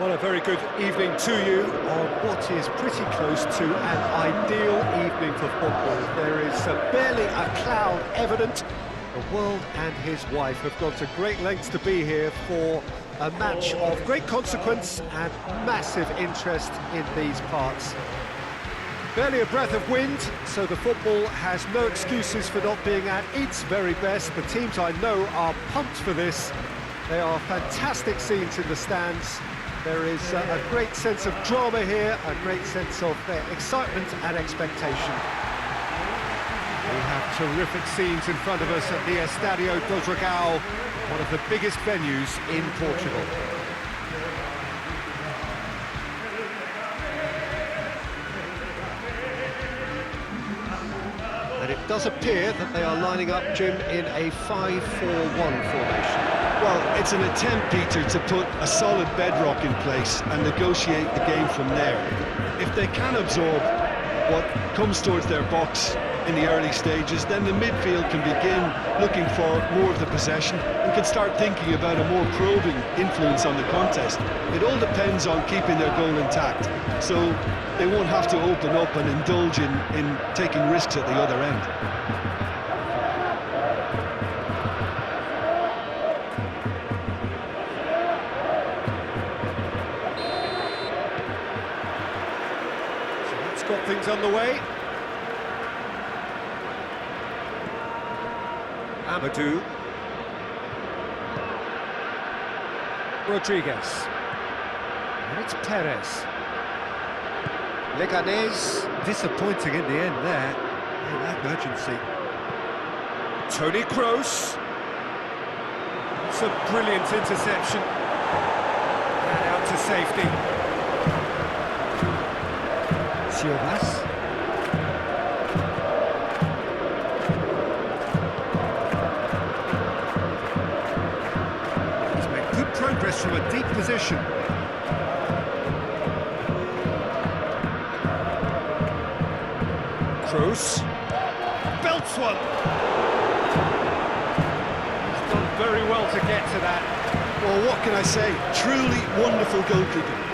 Well, a very good evening to you on what is pretty close to an ideal evening for football. There is barely a cloud evident. The world and his wife have gone to great lengths to be here for a match of great consequence and massive interest in these parts. Barely a breath of wind, so the football has no excuses for not being at its very best. The teams I know are pumped for this. They are fantastic scenes in the stands. There is a great sense of drama here, a great sense of excitement and expectation. We have terrific scenes in front of us at the Estadio do Dragão, one of the biggest venues in Portugal. And it does appear that they are lining up, Jim, in a 5-4-1 formation. Well, it's an attempt, Peter, to put a solid bedrock in place and negotiate the game from there. If they can absorb what comes towards their box in the early stages, then the midfield can begin looking for more of the possession and can start thinking about a more probing influence on the contest. It all depends on keeping their goal intact, so they won't have to open up and indulge in taking risks at the other end. Got things underway. Amadou. Rodriguez. And it's Perez. Leganes. Disappointing in the end there. They lack urgency. Toni Kroos. It's a brilliant interception. And out to safety. Silvas. He's made good progress from a deep position. Kroos belts one. He's done very well to get to that. Well, what can I say? Truly wonderful goalkeeping.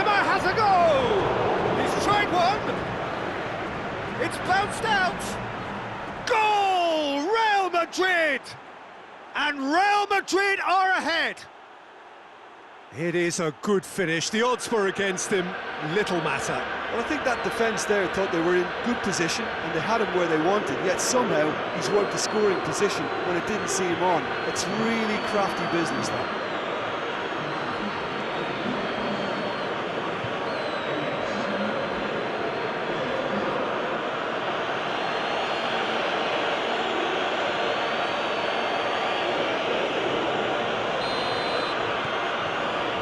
Has a goal! He's tried one! It's bounced out! Goal! Real Madrid! And Real Madrid are ahead! It is a good finish. The odds were against him. Little matter. Well, I think that defence there thought they were in good position and they had him where they wanted, yet somehow he's worked the scoring position when it didn't see him on. It's really crafty business, that.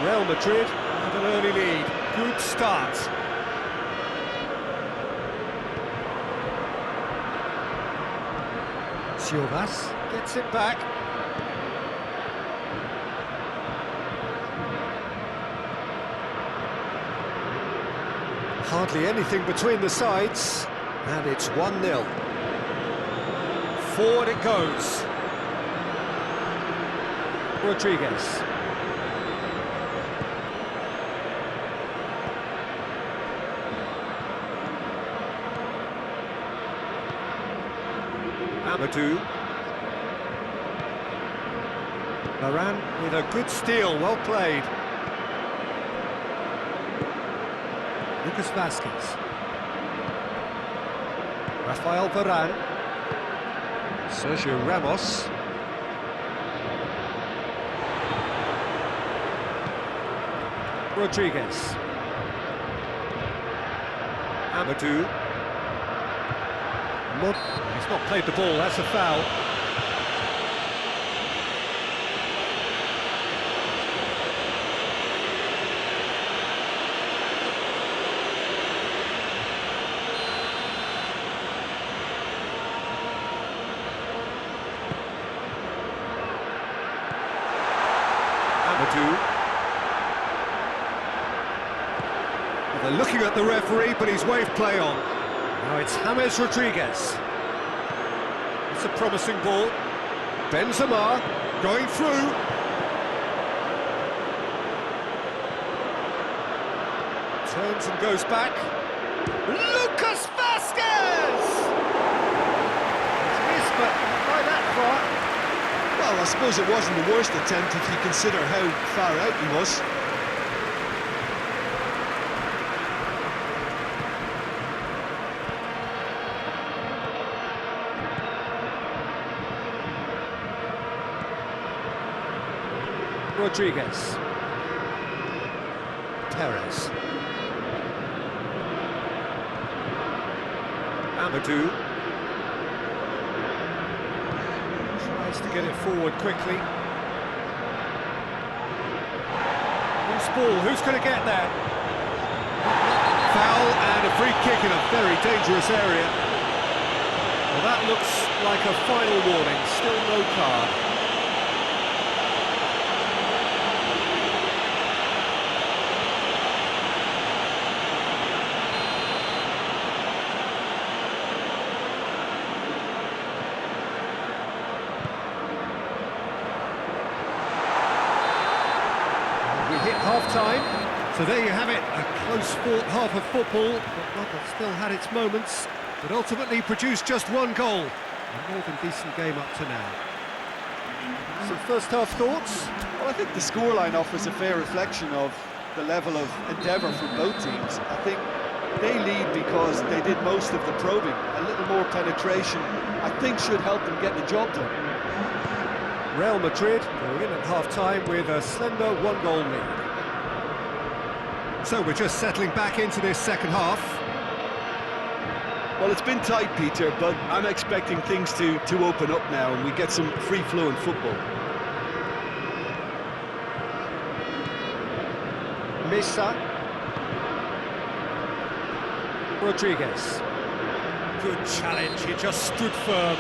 Real Madrid have an early lead. Good start. Silvas gets it back. Hardly anything between the sides, and it's 1-0. Forward it goes. Rodriguez. Amadou. Varane with a good steal, well played. Lucas Vazquez. Rafael Varane. Sergio Ramos. Rodriguez. Amadou. He's not played the ball, that's a foul. Amadou. They're looking at the referee, but he's waved play on. Now it's James Rodriguez. It's a promising ball. Benzema going through. Turns and goes back. Lucas Vasquez! It's missed, but by that far. Well, I suppose it wasn't the worst attempt if you consider how far out he was. Rodriguez. Perez. Amadou. Tries to get it forward quickly. Loose ball, who's going to get there? Foul and a free kick in a very dangerous area. Well, that looks like a final warning, still no card. Half-time, so there you have it, a close-fought half of football, but one that still had its moments, but ultimately produced just one goal. A more than decent game up to now. Some first-half thoughts? Well, I think the scoreline offers a fair reflection of the level of endeavour from both teams. I think they lead because they did most of the probing. A little more penetration, I think, should help them get the job done. Real Madrid going in at half-time with a slender one-goal lead. So we're just settling back into this second half. Well, it's been tight, Peter, but I'm expecting things to open up now and we get some free-flowing football. Mesa. Rodriguez. Good challenge, he just stood firm.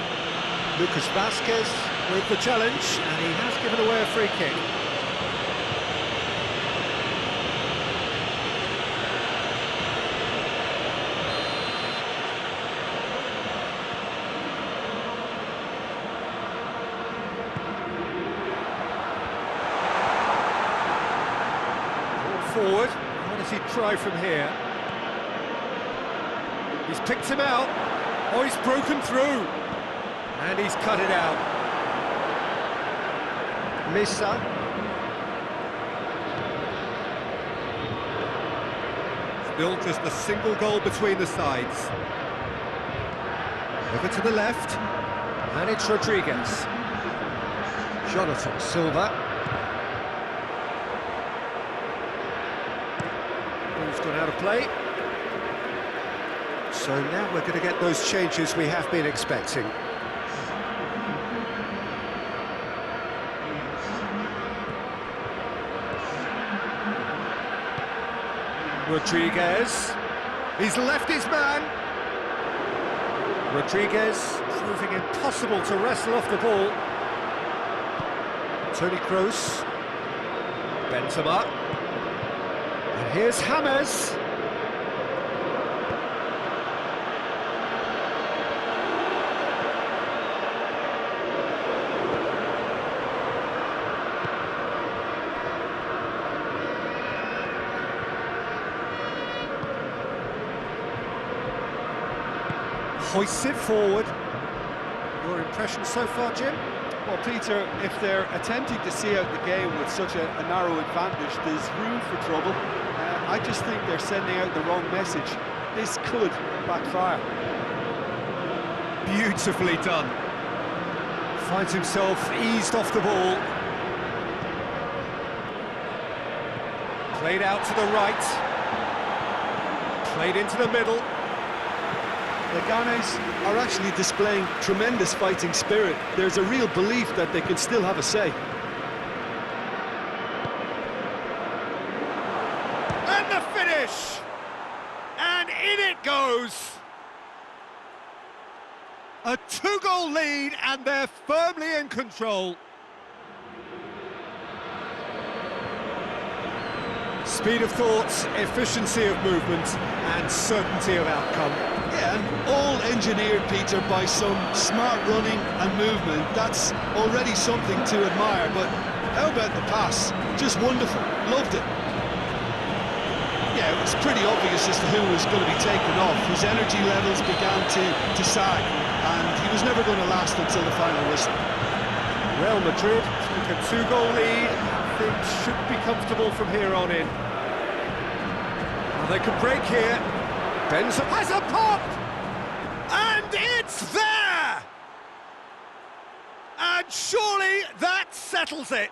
Lucas Vasquez with the challenge, and he has given away a free kick. Forward, what does he try from here? He's picked him out. Oh, he's broken through. And he's cut it out. Mesa. Still just a single goal between the sides. Over to the left. And it's Rodriguez. Jonathan Silva. Ball's gone out of play. So now we're going to get those changes we have been expecting. Rodriguez, he's left his man. Rodriguez proving impossible to wrestle off the ball. Toni Kroos, Benzema, and here's James. Hoists it forward. Your impression so far, Jim? Well, Peter, if they're attempting to see out the game with such a narrow advantage, there's room for trouble. I just think they're sending out the wrong message. This could backfire. Beautifully done. Finds himself eased off the ball. Played out to the right. Played into the middle. Leganes are actually displaying tremendous fighting spirit. There's a real belief that they can still have a say. And the finish! And in it goes! A two-goal lead, and they're firmly in control. Speed of thought, efficiency of movement, and certainty of outcome. Yeah, and all engineered, Peter, by some smart running and movement. That's already something to admire, but how about the pass? Just wonderful. Loved it. Yeah, it was pretty obvious as to who was going to be taken off. His energy levels began to sag, and he was never going to last until the final whistle. Real Madrid take a 2-goal lead. Things should be comfortable from here on in. Well, they can break here. Benzema has a pop! And it's there! And surely that settles it.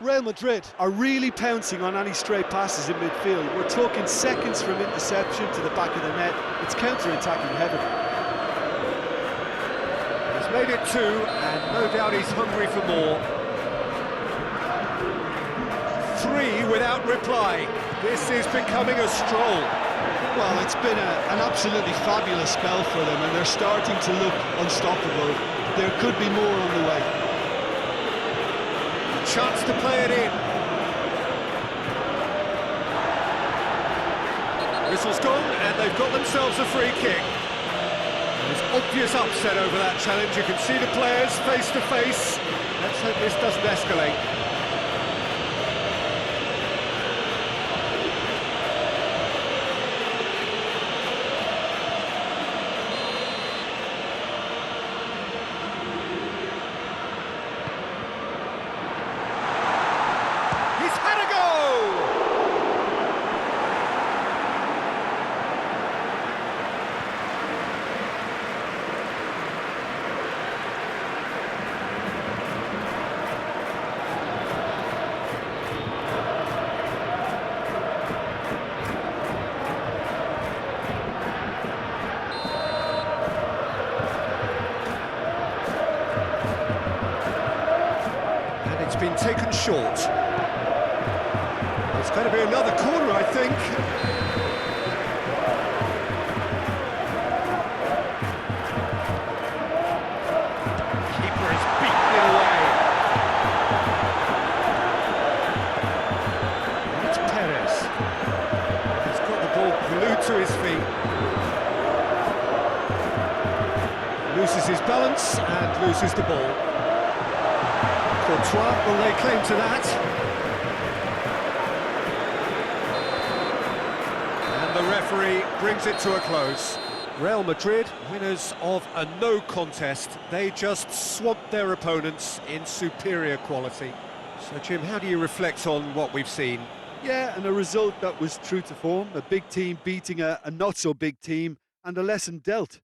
Real Madrid are really pouncing on any stray passes in midfield. We're talking seconds from interception to the back of the net. It's counter-attacking heaven. He's made it 2, and no doubt he's hungry for more. 3 without reply. This is becoming a stroll. Well, it's been an absolutely fabulous spell for them, and they're starting to look unstoppable. There could be more on the way. Chance to play it in. Whistle's gone, and they've got themselves a free kick. There's obvious upset over that challenge. You can see the players face to face. Let's hope this doesn't escalate. It's been taken short. It's going to be another corner, I think. Keeper is beaten it away. And it's Perez. He's got the ball glued to his feet. Loses his balance and loses the ball. Courtois will lay claim to that. And the referee brings it to a close. Real Madrid, winners of a no contest. They just swamped their opponents in superior quality. So, Jim, how do you reflect on what we've seen? Yeah, and a result that was true to form. A big team beating a not-so-big team, and a lesson dealt.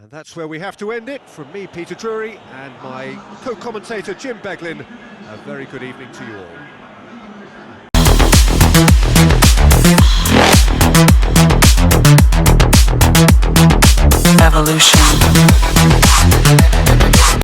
And that's where we have to end it. From me, Peter Drury, and my co-commentator, Jim Beglin, a very good evening to you all.